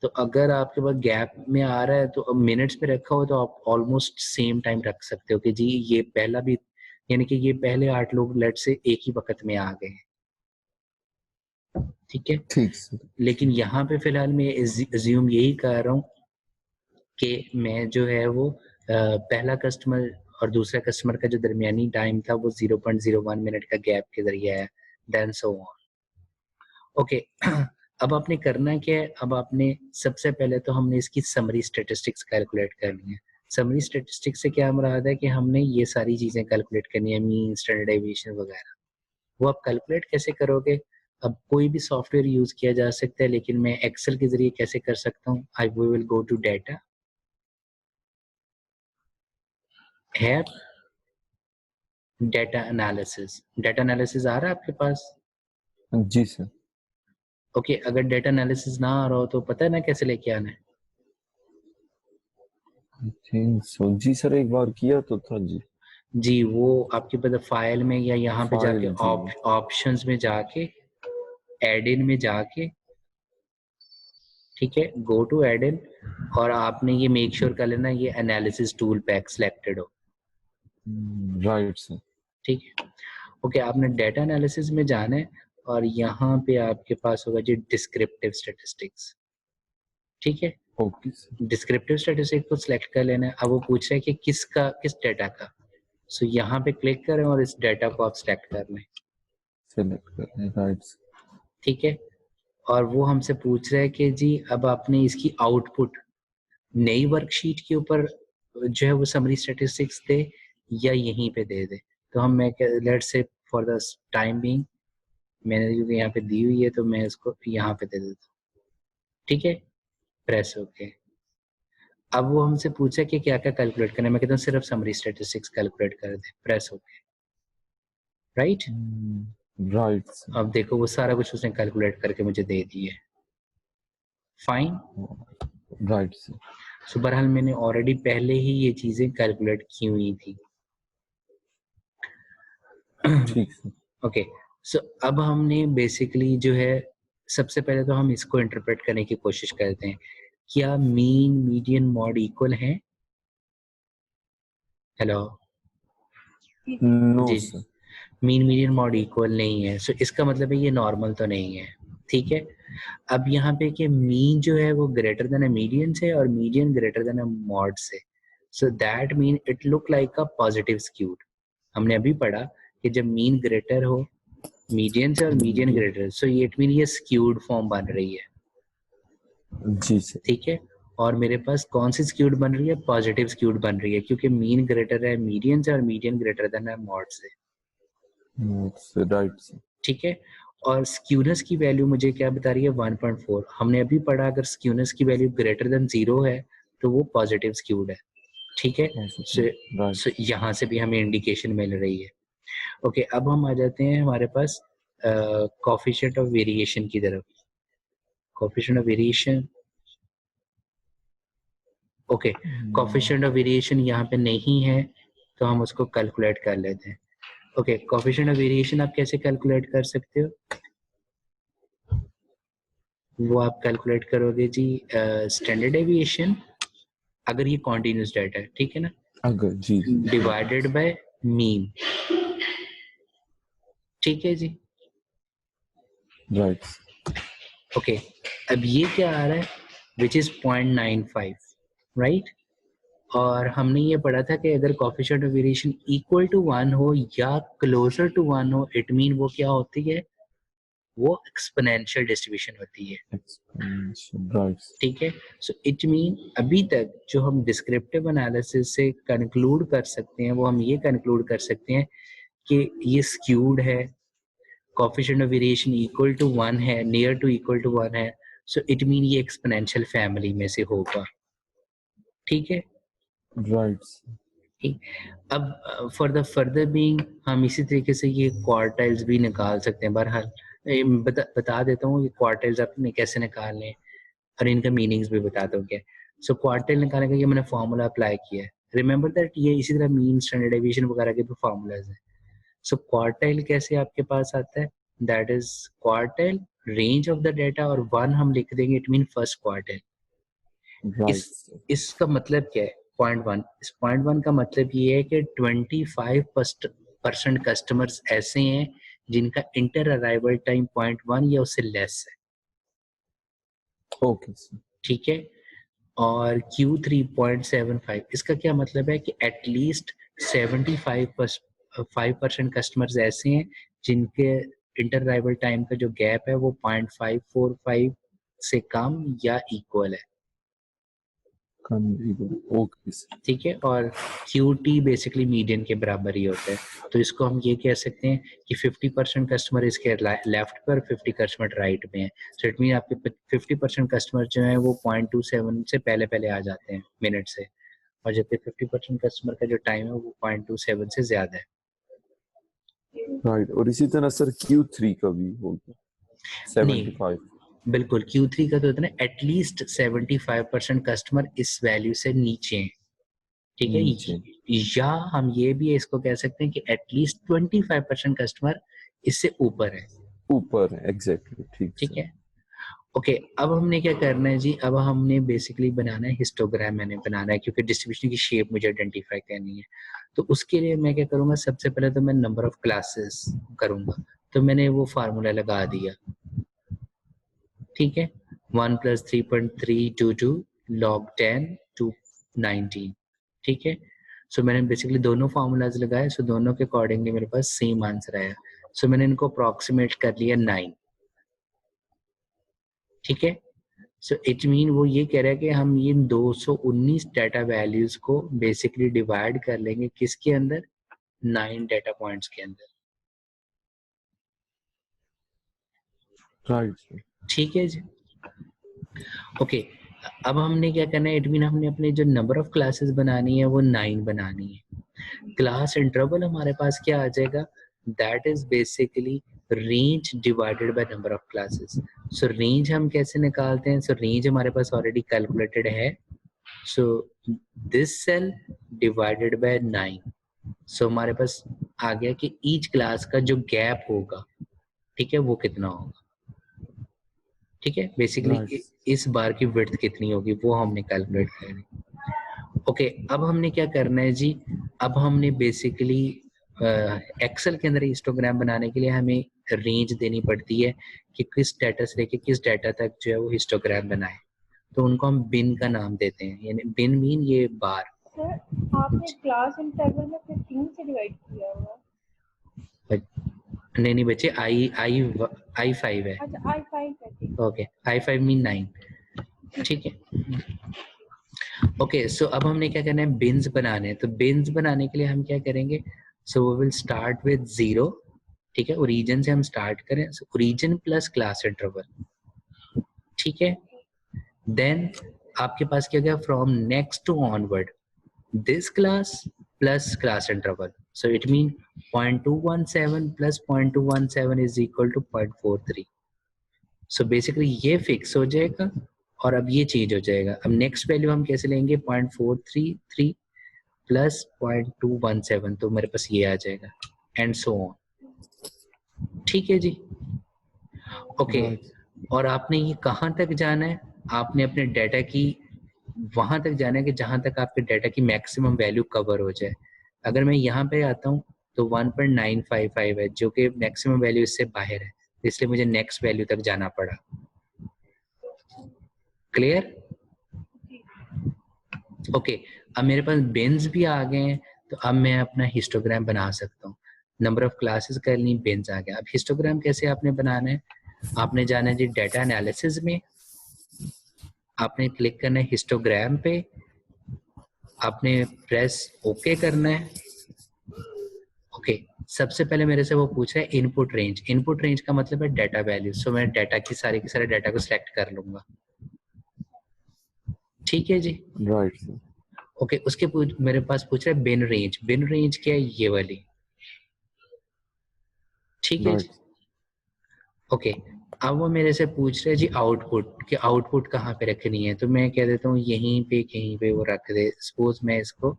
तो अगर आपके पास गैप में आ रहा है तो अब मिनट्स में रखा हो तो आप ऑलमोस्ट सेम टाइम रख सकते हो कि जी ये पहला भी, यानी कि ये पहले 8 लोग लेट से एक ही वक्त में आ गए हैं, ठीक है। ठीक सर। लेकिन यहाँ पे फिलहाल मैं अज्यूम यही कर रहा हूँ कि मैं जो है वो पहला कस्टमर और दूसरा कस्टमर का जो दरमियानी टाइम था वो 0.01 मिनट का गैप के जरिए है, देन सो ऑन। ओके, अब आपने करना क्या है, अब आपने सबसे पहले तो हमने इसकी समरी स्टैटिस्टिक्स कैलकुलेट करनी है। समरी स्टैटिस्टिक्स से क्या मुराद है कि हमने ये सारी चीज़ें कैलकुलेट करनी है, मीन, स्टैंडर्ड डेविएशन वगैरह। वो आप कैलकुलेट कैसे करोगे? अब कोई भी सॉफ्टवेयर यूज़ किया जा सकता है, लेकिन मैं एक्सेल के ज़रिए कैसे कर सकता हूँ? We will go to data. है डेटा एनालिसिस। डेटा एनालिसिस आ रहा है आपके पास? जी सर। ओके, अगर डेटा एनालिसिस ना आ रहा हो तो पता है ना कैसे लेके आना है? I think so. Ji sir, एक बार किया तो था जी। जी, वो आपके पास फाइल में या यहाँ पे जाके फाइल जी। ऑप्शंस में जाके, एड इन में जाके, ठीक है, गो टू एड इन, और आपने ये मेक श्योर कर लेना ये एनालिसिस टूल पैक सिलेक्टेड हो। Right sir. ठीक है। ओके, आपने डेटा एनालिसिस में जाना है और यहाँ पे आपके पास होगा जी डिस्क्रिप्टिव स्टैटिस्टिक्स। ठीक है, ओके सर। डिस्क्रिप्टिव स्टैटिस्टिक्स को सिलेक्ट कर लेना है। अब वो पूछ रहा है कि किस डेटा का। सो यहाँ पे क्लिक करें और इस डेटा को आप सिलेक्ट कर लें। सेलेक्ट कर लें, राइट सर। ठीक है, और वो हमसे पूछ रहा है कि जी अब आपने इसकी आउटपुट नई वर्कशीट के ऊपर जो है वो समरी स्टैटिस्टिक्स दे या यहीं पे दे दे। तो हम मैं let's say for the time being मैंने क्योंकि यहाँ पे दी हुई है तो मैं इसको यहाँ पे दे देता हूँ। ठीक है, प्रेस ओके। अब वो हमसे पूछा कि क्या-क्या कैलकुलेट करना है, मैं कहता हूँ सिर्फ समरी स्टैटिस्टिक्स कैलकुलेट कर दे, press okay. Right? Right sir. अब देखो वो सारा कुछ उसने कैलकुलेट करके मुझे दे दिया है। फाइन? Right sir. सो बहरहाल मैंने ऑलरेडी पहले ही ये चीज़ें कैलकुलेट की हुई थी। ठीक सर। ओके, सो अब हमने बेसिकली जो है सबसे पहले तो हम इसको इंटरप्रेट करने की कोशिश करते हैं। क्या मीन, मीडियन, मॉड इक्वल हैं? हेलो? नो जी, sir. Mean, median, mode equal नहीं है। सो इसका मतलब है ये नॉर्मल तो नहीं है। ठीक है? अब यहाँ पे कि मीन जो है वो ग्रेटर देन अ मीडियन से और median greater than a mode से। So that mean it look like a positive skewed. हमने अभी पढ़ा कि जब मीन ग्रेटर हो मीडियन से और मीडियन ग्रेटर, सो ये इट मीन ये स्क्यूड फॉर्म बन रही है। जी सर। ठीक है, और मेरे पास कौन सी स्क्यूड बन रही है? पॉजिटिव स्क्यूड बन रही है क्योंकि मीन ग्रेटर है मीडियन से और मीडियन ग्रेटर देन है मॉड से। Right sir. ठीक है, और स्क्यूनेस की वैल्यू मुझे क्या बता रही है? 1.4। हमने अभी पढ़ा अगर स्क्यूनेस की वैल्यू ग्रेटर देन 0 है तो वो पॉजिटिव स्क्यूड है। ठीक है, सो यहाँ से भी हमें इंडिकेशन मिल रही है। ओके, अब हम आ जाते हैं हमारे पास कोएफिशिएंट ऑफ वेरिएशन की तरफ। Coefficient of variation, okay, coefficient of variation यहाँ पे नहीं है तो हम उसको कैलकुलेट कर लेते हैं। ओके, कोएफिशिएंट ऑफ वेरिएशन आप कैसे कैलकुलेट कर सकते हो? वो आप कैलकुलेट करोगे जी स्टैंडर्ड डेविएशन, अगर ये कॉन्टिन्यूस डाटा है, ठीक है ना, अगर जी डिवाइडेड बाय मीन। ठीक है जी, राइट। ओके। अब ये क्या आ रहा है? Which is 0.95, right? और हमने ये पढ़ा था कि अगर coefficient of variation equal to 1 हो या क्लोजर टू 1 हो, इट मीन वो क्या होती है? वो एक्सपोनेंशियल डिस्ट्रीब्यूशन होती है। राइट। ठीक है, सो इट मीन अभी तक जो हम डिस्क्रिप्टिव एनालिसिस से कंक्लूड कर सकते हैं वो हम ये कंक्लूड कर सकते हैं कि ये स्क्यूड है, coefficient of variation equal to 1 है, नियर टू इक्वल टू 1 है, सो इट मीन ये एक्सपोनेंशियल फैमिली में से होगा। ठीक है, राइट। ठीक। अब फॉर द फर्दर बीइंग हम इसी तरीके से ये क्वार्टाइल्स भी निकाल सकते हैं। बहरहाल बता देता हूँ ये क्वार्टाइल्स आपने कैसे निकालने हैं और इनका मीनिंग्स भी बताता हूँ क्या। सो क्वार्टाइल निकालने का ये मैंने फॉर्मूला अप्लाई किया है। रिमेंबर दैट ये इसी तरह मीन, स्टैंडर्ड डेविएशन वगैरह के भी फॉर्मूलाज हैं। सो क्वार्टाइल कैसे आपके पास आता है? That is quartile range of the data, और 1 हम लिख देंगे, इट मीन फर्स्ट क्वार्टाइल। इसका मतलब क्या है? 0.1, इस 0.1 का मतलब ये है कि 25% कस्टमर्स ऐसे हैं जिनका इंटर अराइवल टाइम 0.1 या उससे लेस है, ओके सर। ठीक है। और Q3 0.75, इसका क्या मतलब है कि एटलीस्ट 75% कस्टमर्स ऐसे हैं जिनके इंटर अराइवल टाइम का जो गैप है वो 0.545 से कम या इक्वल है, ओके सर। ठीक है। और QT बेसिकली मीडियन के बराबर ही होता है, तो इसको हम ये कह सकते हैं कि 50% कस्टमर इसके लेफ्ट पर, 50 कस्टमर राइट में है। सो इट मीन आपके 50% कस्टमर जो है वो 0.27 से पहले पहले आ जाते हैं मिनट से, और जबकि 50% कस्टमर का जो टाइम है वो 0.27 से ज्यादा है। राइट, और इसी तरह सर Q3 का भी होगा 75। बिल्कुल, Q3 का तो इतना एटलीस्ट 75% कस्टमर इस वैल्यू से नीचे हैं, ठीक है। या हम ये भी इसको कह सकते हैं कि एटलीस्ट 25% कस्टमर इससे ऊपर है, ऊपर है, एग्जैक्टली, ठीक है। ओके, अब हमने क्या करना है जी, अब हमने बेसिकली बनाना है हिस्टोग्राम, मैंने बनाना है क्योंकि डिस्ट्रीब्यूशन की शेप मुझे आइडेंटिफाई करनी है। तो उसके लिए मैं क्या करूंगा, सबसे पहले तो मैं नंबर ऑफ क्लासेस करूंगा, तो मैंने वो फार्मूला लगा दिया, ठीक है। 1 + 3.322 log 10 to 19, ठीक है। सो मैंने बेसिकली दोनों फार्मूलाज लगाए, सो दोनों के अकॉर्डिंगली मेरे पास सेम आंसर आया। सो मैंने इनको अप्रोक्सीमेट कर लिया 9, ठीक है। सो इट मीन वो ये कह रहा है कि हम ये 219 डाटा वैल्यूज को बेसिकली डिवाइड कर लेंगे किसके अंदर, 9 डाटा पॉइंट्स के अंदर, राइट, ठीक है जी। ओके, अब हमने क्या करना है, इट मीन हमने अपने जो नंबर ऑफ क्लासेस बनानी है वो 9 बनानी है। क्लास इंटरवल हमारे पास क्या आ जाएगा, that is basically range divided by number of classes. So range हम कैसे निकालते हैं, सो रेंज हमारे पास ऑलरेडी कैलकुलेटेड है, so this cell divided by 9। So हमारे पास आ गया कि ईच क्लास का जो गैप होगा, ठीक है, वो कितना होगा, ठीक है। बेसिकली इस बार की विड्थ कितनी होगी वो हमने कैलकुलेट करनी। ओके, अब हमने क्या करना है जी, अब हमने बेसिकली एक्सेल के अंदर हिस्टोग्राम बनाने के लिए हमें रेंज देनी पड़ती है कि किस डाटा से लेके किस डाटा तक जो है वो हिस्टोग्राम बनाए, तो उनको हम बिन का नाम देते हैं, यानी बिन मीन ये बार। सर आपने क्लास इंटरवल में 15 से डिवाइड किया हुआ? नहीं बच्चे, I5 है। अच्छा I5 है। ओके, I5 मीन 9, ठीक है। ओके, सो अब हमने क्या करना है, बिन्स बनाने हैं। तो बिन्स बनाने के लिए हम क्या करेंगे, so we will start with 0, ठीक है। ओरिजिन से हम स्टार्ट करें, so origin plus class interval, ठीक है। देन आपके पास क्या गया, from next to onward this class plus class interval, so it mean 0.217 plus 0.217 is equal to 0.43। So basically ये फिक्स हो जाएगा और अब ये चेंज हो जाएगा। अब नेक्स्ट वैल्यू हम कैसे लेंगे, 0.433 प्लस 0.217, तो मेरे पास ये आ जाएगा, एंड सो ऑन, ठीक है जी। ओके, और आपने ये कहाँ तक जाना है, आपने अपने डाटा की वहां तक जाना है कि जहां तक आपके डाटा की मैक्सिमम वैल्यू कवर हो जाए। अगर मैं यहाँ पे आता हूँ तो 1.955 है जो कि मैक्सिमम वैल्यू इससे बाहर है, इसलिए मुझे नेक्स्ट वैल्यू तक जाना पड़ा। क्लियर? ओके, अब मेरे पास बिन्स भी आ गए हैं, तो अब मैं अपना हिस्टोग्राम बना सकता हूँ। नंबर ऑफ क्लासेस कर ली, बिन्स आ गया। अब हिस्टोग्राम कैसे आपने बनाना है, आपने जाना है जी डाटा एनालिसिस में, आपने क्लिक करना है हिस्टोग्राम पे, आपने प्रेस ओके करना है। ओके, सबसे पहले मेरे से वो पूछ रहा है इनपुट रेंज। इनपुट रेंज का मतलब है डाटा वैल्यू, सो मैं डाटा की सारे के सारे डाटा को सिलेक्ट कर लूंगा, ठीक है जी। राइट। ओके, उसके मेरे पास पूछ रहा है बिन रेंज। बिन रेंज क्या है, ये वाली, ठीक है जी। ओके, अब वो मेरे से पूछ रहे हैं जी आउटपुट, कि आउटपुट कहाँ पे रखनी है, तो मैं कह देता हूँ यहीं पे कहीं पे वो रख दे। सपोज मैं इसको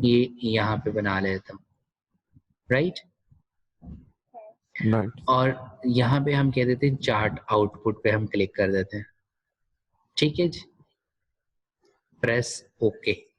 ये यहाँ पे बना लेता हूँ, राइट। और यहाँ पे हम कह देते हैं चार्ट आउटपुट पे हम क्लिक कर देते हैं, ठीक है जी। Press okay.